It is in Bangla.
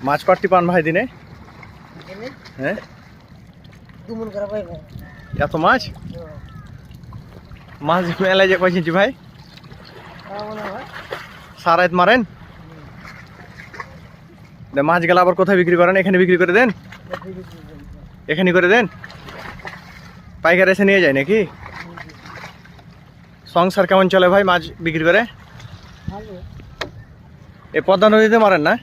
মাছ কটি পান ভাই দিনে? হ্যাঁ, এত মাছ? মাছ মেলায় যে কইছি ভাই, সারাইত মারেন? মাছ গেলে আবার কোথায় বিক্রি করেন? এখানে বিক্রি করে দেন? এখানে করে দেন? পাইকার এসে নিয়ে যায় নাকি? সংসার কেমন চলে ভাই মাছ বিক্রি করে? এ পদ্মা নদীতে মারেন না?